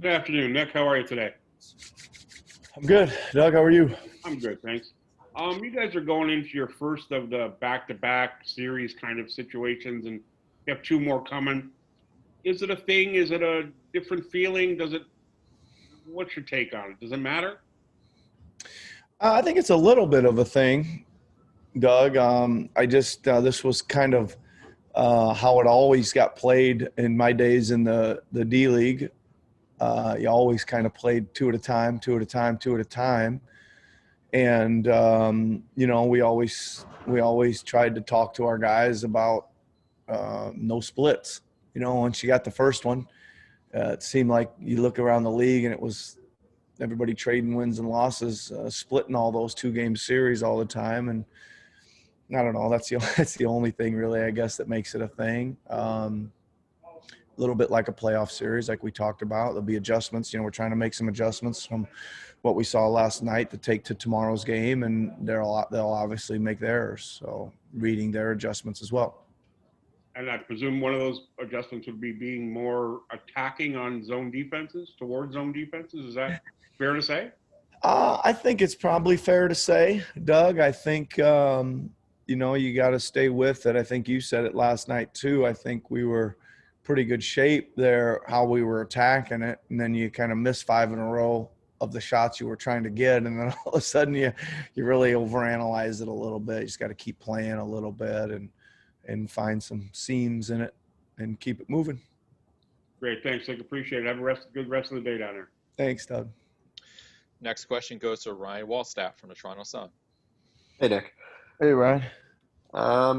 Good afternoon, Nick. How are you today? I'm good. Doug, how are you? I'm good, thanks. You guys are going into your first of the back-to-back series kind of situations, and you have two more coming. Is it a thing? Is it a different feeling? Does it? What's your take on it? Does it matter? I think it's a little bit of a thing, Doug. This was kind of how it always got played in my days in the D League. You always kind of played two at a time, two at a time, two at a time. And, we always tried to talk to our guys about no splits. Once you got the first one, it seemed like you look around the league and it was everybody trading wins and losses, splitting all those 2-game series all the time. And I don't know, that's the only thing really, I guess, that makes it a thing. A little bit like a playoff series, like we talked about. There'll be adjustments. We're trying to make some adjustments from what we saw last night to take to tomorrow's game, and they'll obviously make theirs. So reading their adjustments as well. And I presume one of those adjustments would be being more attacking on zone defenses, towards zone defenses. Is that fair to say? I think it's probably fair to say, Doug. I think you got to stay with it. I think you said it last night too. I think we were pretty good shape there, how we were attacking it, and then you kind of missed 5 in a row of the shots you were trying to get, and then all of a sudden you really overanalyze it a little bit. You just got to keep playing a little bit and find some seams in it and keep it moving. Great, thanks. I appreciate it. Have good rest of the day down there. Thanks, Doug. Next question goes to Ryan Wallstaff from the Toronto Sun. Hey, Nick. Hey, Ryan.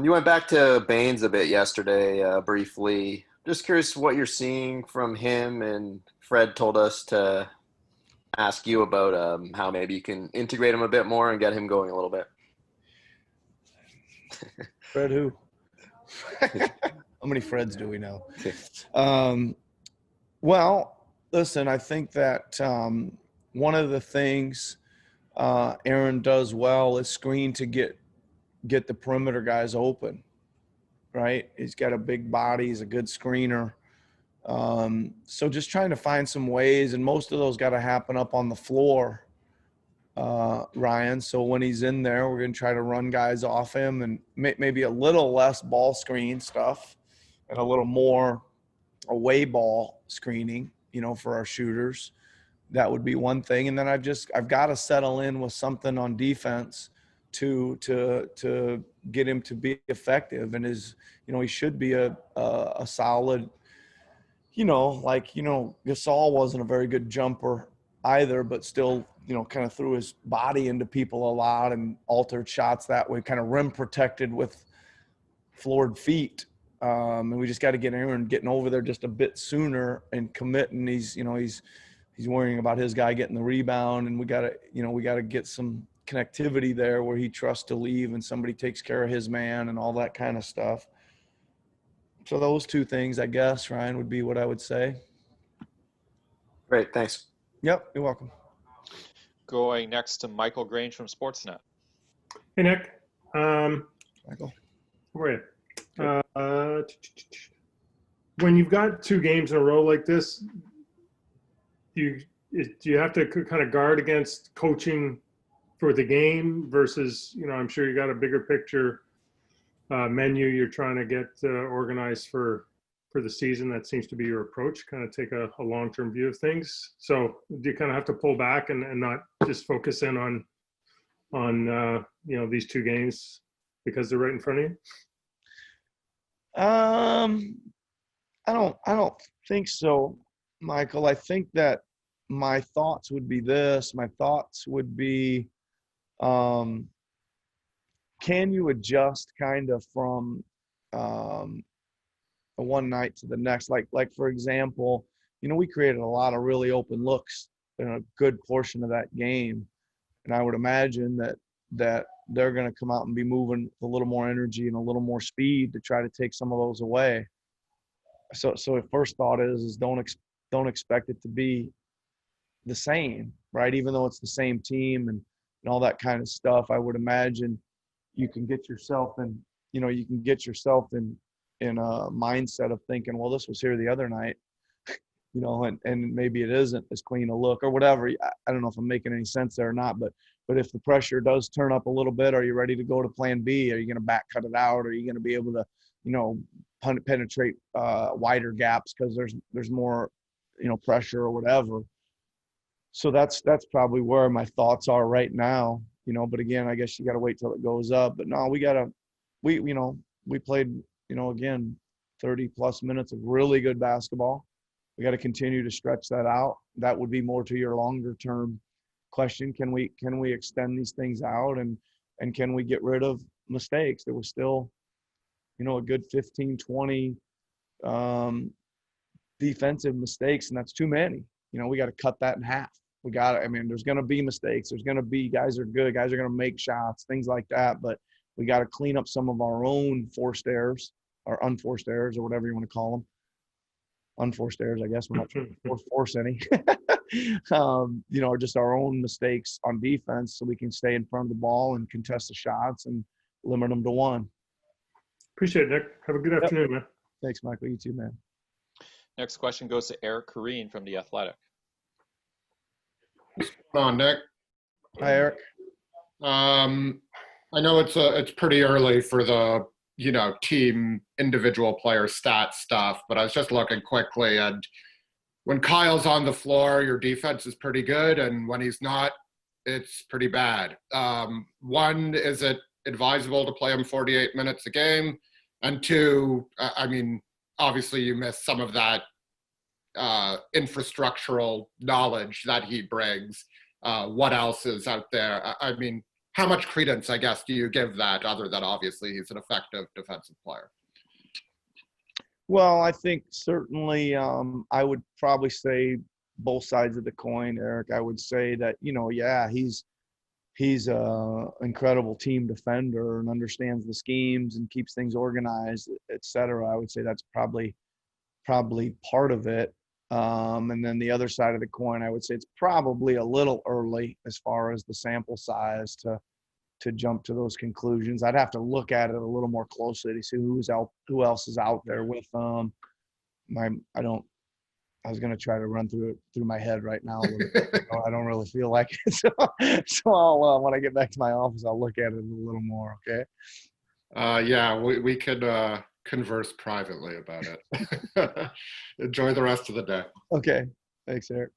You went back to Baines a bit yesterday, briefly. Just curious what you're seeing from him, and Fred told us to ask you about how maybe you can integrate him a bit more and get him going a little bit. Fred who? How many Freds do we know? Well, listen, I think that one of the things Aaron does well is screen to get the perimeter guys open, right? He's got a big body. He's a good screener. So just trying to find some ways, and most of those got to happen up on the floor, Ryan. So when he's in there, we're going to try to run guys off him and maybe a little less ball screen stuff and a little more away ball screening, for our shooters. That would be one thing. And then I've got to settle in with something on defense to get him to be effective. And he should be a solid, Gasol wasn't a very good jumper either, but still, kind of threw his body into people a lot and altered shots that way, kind of rim protected with floored feet. And we just got to get Aaron getting over there just a bit sooner and committing. He's worrying about his guy getting the rebound, and we got to get some connectivity there where he trusts to leave and somebody takes care of his man and all that kind of stuff. So those two things, I guess, Ryan, would be what I would say. Great, thanks. Yep, you're welcome. Going next to Michael Grange from Sportsnet. Hey, Nick. Michael. How are you? When you've got 2 games in a row like this, do you have to kind of guard against coaching for the game versus, I'm sure you got a bigger picture menu you're trying to get organized for the season. That seems to be your approach, kind of take a long-term view of things. So do you kind of have to pull back and not just focus in on these 2 games because they're right in front of you? I don't think so, Michael. I think that my thoughts would be this. My thoughts would be, can you adjust kind of from one night to the next? Like for example, we created a lot of really open looks in a good portion of that game. And I would imagine that they're going to come out and be moving with a little more energy and a little more speed to try to take some of those away. So the first thought is don't expect it to be the same, right? Even though it's the same team and all that kind of stuff, I would imagine you can get yourself in a mindset of thinking, well, this was here the other night. and maybe it isn't as clean a look or whatever. I don't know if I'm making any sense there or not, but if the pressure does turn up a little bit, are you ready to go to plan B? Are you going to back cut it out? Are you going to be able to, penetrate wider gaps because there's more, pressure or whatever? So that's probably where my thoughts are right now, but again, I guess you got to wait till it goes up. But no, we played, again, 30 plus minutes of really good basketball. We got to continue to stretch that out. That would be more to your longer term question. Can we extend these things out and can we get rid of mistakes? There was still, a good 15, 20 defensive mistakes, and that's too many. We got to cut that in half. There's going to be mistakes. There's going to be guys are good. Guys are going to make shots, things like that. But we got to clean up some of our own forced errors or unforced errors or whatever you want to call them. Unforced errors, I guess. We're not trying to force any. Or just our own mistakes on defense so we can stay in front of the ball and contest the shots and limit them to one. Appreciate it, Nick. Have a good afternoon, man. Thanks, Michael. You too, man. Next question goes to Eric Kareen from The Athletic. What's going on, Nick? Hi, Eric. I know it's pretty early for the team individual player stat stuff, but I was just looking quickly, and when Kyle's on the floor, your defense is pretty good, and when he's not, it's pretty bad. One, is it advisable to play him 48 minutes a game? And two, obviously you miss some of that infrastructural knowledge that he brings. What else is out there? How much credence, I guess, do you give that other than obviously he's an effective defensive player? Well, I think certainly I would probably say both sides of the coin, Eric. I would say that, he's an incredible team defender and understands the schemes and keeps things organized, et cetera. I would say that's probably part of it. And then the other side of the coin, I would say it's probably a little early as far as the sample size to jump to those conclusions. I'd have to look at it a little more closely to see who else is out there with I was going to try to run through my head right now a little bit. I don't really feel like it. So I'll, when I get back to my office, I'll look at it a little more. Okay. We could converse privately about it. Enjoy the rest of the day. Okay. Thanks, Eric.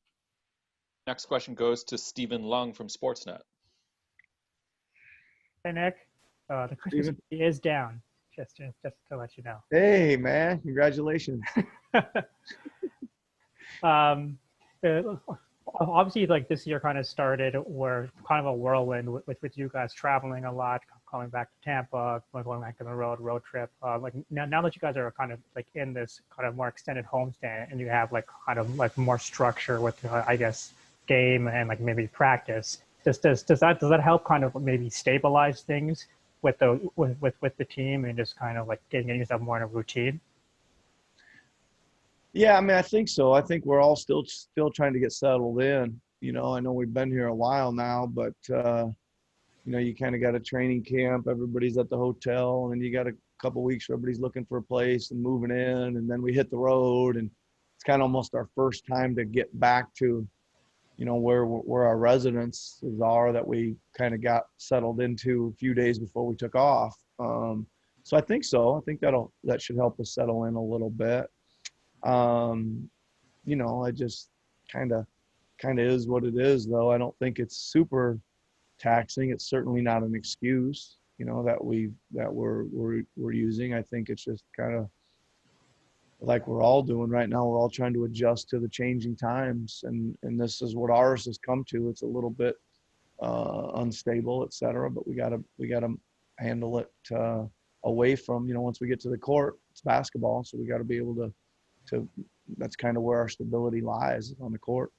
Next question goes to Stephen Lung from Sportsnet. Hey, Nick. The Christmas tree is down, just to let you know. Hey, man. Congratulations. Obviously, like this year kind of started where kind of a whirlwind with you guys traveling a lot, coming back to Tampa, going back to the road trip. Like now that you guys are kind of like in this kind of more extended homestand and you have like kind of like more structure with I guess game and like maybe practice. Does that help kind of maybe stabilize things with the team and just kind of like getting yourself more in a routine? Yeah, I think so. I think we're all still trying to get settled in. I know we've been here a while now, but you kind of got a training camp. Everybody's at the hotel, and then you got a couple weeks where everybody's looking for a place and moving in, and then we hit the road, and it's kind of almost our first time to get back to, where our residences are that we kind of got settled into a few days before we took off. So I think so. I think that should help us settle in a little bit. I just kind of is what it is, though. I don't think it's super taxing. It's certainly not an excuse, that we're using. I think it's just kind of like we're all doing right now. We're all trying to adjust to the changing times, and this is what ours has come to. It's a little bit unstable, et cetera, but we gotta handle it away from, once we get to the court, it's basketball, so we got to be able to that's kind of where our stability lies, on the court.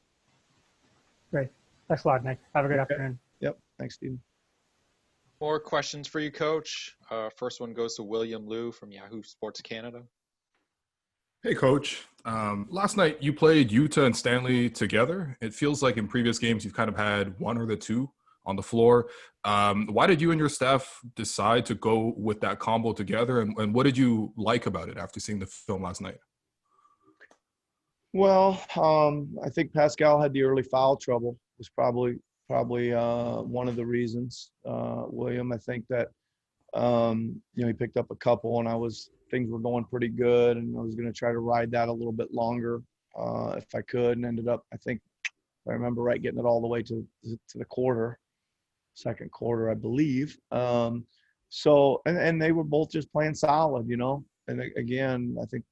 Great. Thanks a lot, Nick. Have a good afternoon. Yep. Thanks, Steve. More questions for you, Coach. First one goes to William Liu from Yahoo Sports Canada. Hey, Coach. Last night you played Utah and Stanley together. It feels like in previous games you've kind of had one or the two on the floor. Why did you and your staff decide to go with that combo together, and what did you like about it after seeing the film last night? Well, I think Pascal had the early foul trouble was probably one of the reasons. William, I think that he picked up a couple, and things were going pretty good, and I was going to try to ride that a little bit longer if I could, and ended up, I think, if I remember right, getting it all the way to the second quarter, I believe. So and they were both just playing solid, And again, I think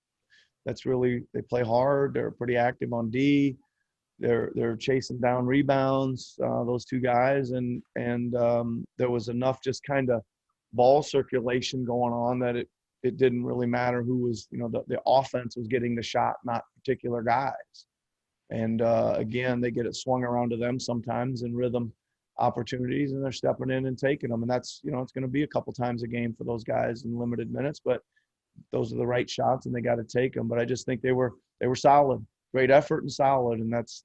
that's really, they play hard. They're pretty active on D. They're chasing down rebounds, those two guys, and there was enough just kind of ball circulation going on that it didn't really matter who was, the offense was getting the shot, not particular guys. And again, they get it swung around to them sometimes in rhythm opportunities, and they're stepping in and taking them. And that's, it's going to be a couple times a game for those guys in limited minutes, but those are the right shots and they got to take them. But I just think they were solid, great effort and solid. And that's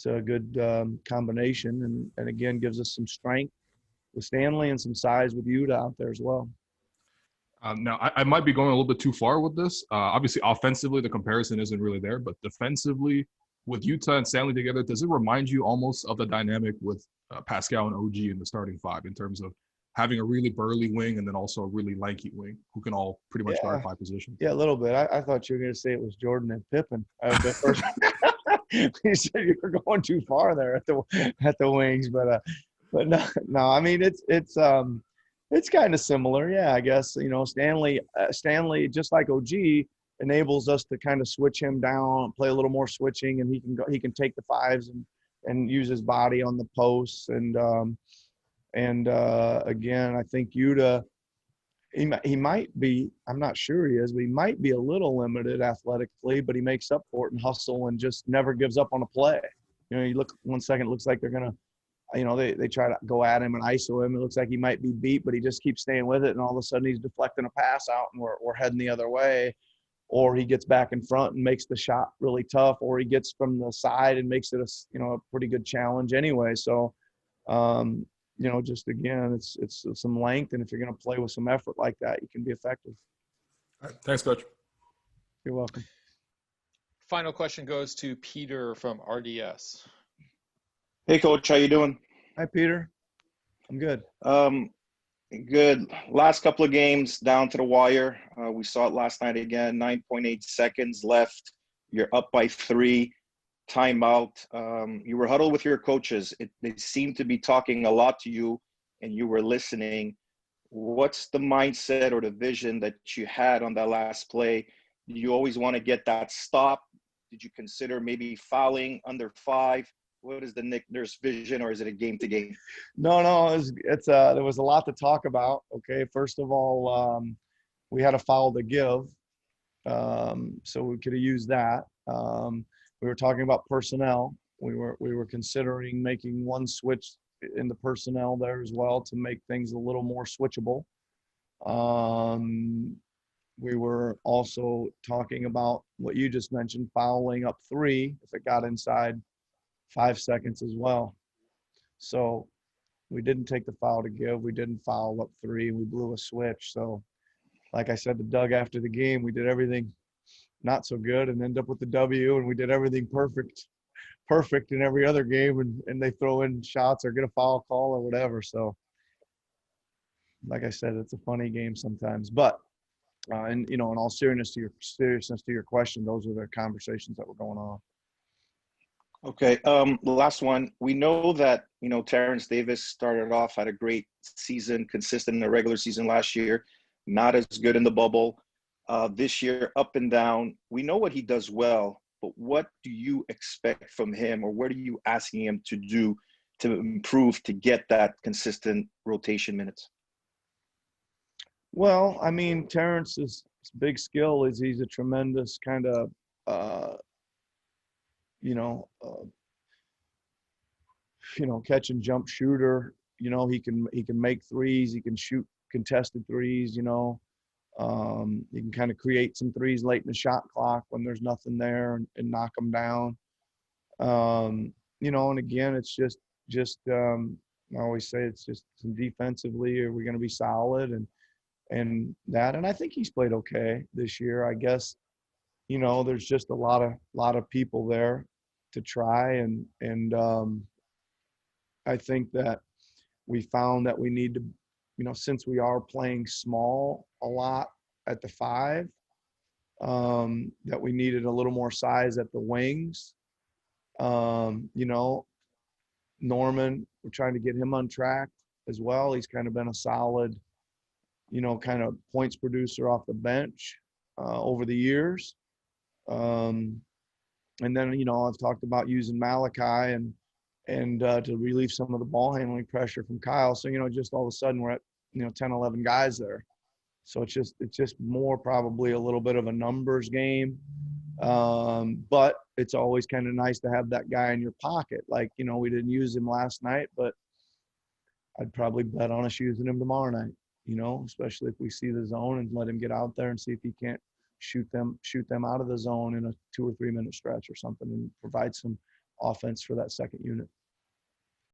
a good combination. And again, gives us some strength with Stanley and some size with Yuta out there as well. Now, I might be going a little bit too far with this. Obviously, offensively, the comparison isn't really there, but defensively, with Utah and Stanley together, does it remind you almost of the dynamic with Pascal and OG in the starting five in terms of having a really burly wing and then also a really lanky wing who can all pretty much guard five positions? Yeah, a little bit. I thought you were going to say it was Jordan and Pippen. You said you were going too far there at the wings, but no. I mean, it's kind of similar. Yeah, I guess, Stanley, just like OG, enables us to kind of switch him down, play a little more switching, and he can take the fives and use his body on the posts. And again, I think Yuta, he might be, I'm not sure he is, but he might be a little limited athletically, but he makes up for it and hustle and just never gives up on a play. You look 1 second, it looks like they're going to, they try to go at him and ISO him. It looks like he might be beat, but he just keeps staying with it. And all of a sudden he's deflecting a pass out and we're heading the other way. Or he gets back in front and makes the shot really tough, or he gets from the side and makes it a pretty good challenge anyway. So, just again, it's some length. And if you're going to play with some effort like that, you can be effective. All right. Thanks, Coach. You're welcome. Final question goes to Peter from RDS. Hey, Coach, how you doing? Hi, Peter. I'm good. Good. Last couple of games down to the wire. We saw it last night again. 9.8 seconds left. You're up by 3. Timeout. You were huddled with your coaches. They seemed to be talking a lot to you, and you were listening. What's the mindset or the vision that you had on that last play? Did you always want to get that stop? Did you consider maybe fouling under 5? What is the Nick Nurse vision, or is it a game to game? No, there was a lot to talk about. Okay, first of all, we had a foul to give, so we could have used that. We were talking about personnel. We were considering making one switch in the personnel there as well to make things a little more switchable. We were also talking about what you just mentioned, fouling up 3 if it got inside 5 seconds as well. So we didn't take the foul to give. We didn't foul up 3. We blew a switch. So like I said to Doug after the game, we did everything not so good and end up with the W, and we did everything perfect in every other game, and they throw in shots or get a foul call or whatever. So like I said, it's a funny game sometimes. But and in all seriousness to your question, those are the conversations that were going on. Okay. The last one. We know that, Terrence Davis started off, had a great season, consistent in the regular season last year, not as good in the bubble. This year, up and down. We know what he does well, but what do you expect from him, or what are you asking him to do to improve to get that consistent rotation minutes? Well, I mean, Terrence's big skill is he's a tremendous kind of, catch and jump shooter. He can make threes. He can shoot contested threes. He can kind of create some threes late in the shot clock when there's nothing there and knock them down. And again, it's just I always say it's just defensively, are we going to be solid and that. And I think he's played okay this year. I guess there's just a lot of people there to try. And I think that we found that we need to, since we are playing small a lot at the 5, that we needed a little more size at the wings. Norman, we're trying to get him on track as well. He's kind of been a solid, kind of points producer off the bench over the years. And then, I've talked about using Malachi and to relieve some of the ball handling pressure from Kyle. So, just all of a sudden we're at, 10, 11 guys there. So it's just more probably a little bit of a numbers game. But it's always kind of nice to have that guy in your pocket. Like, we didn't use him last night, but I'd probably bet on us using him tomorrow night, especially if we see the zone and let him get out there and see if he can't shoot them out of the zone in a 2 or 3 minute stretch or something and provide some offense for that second unit.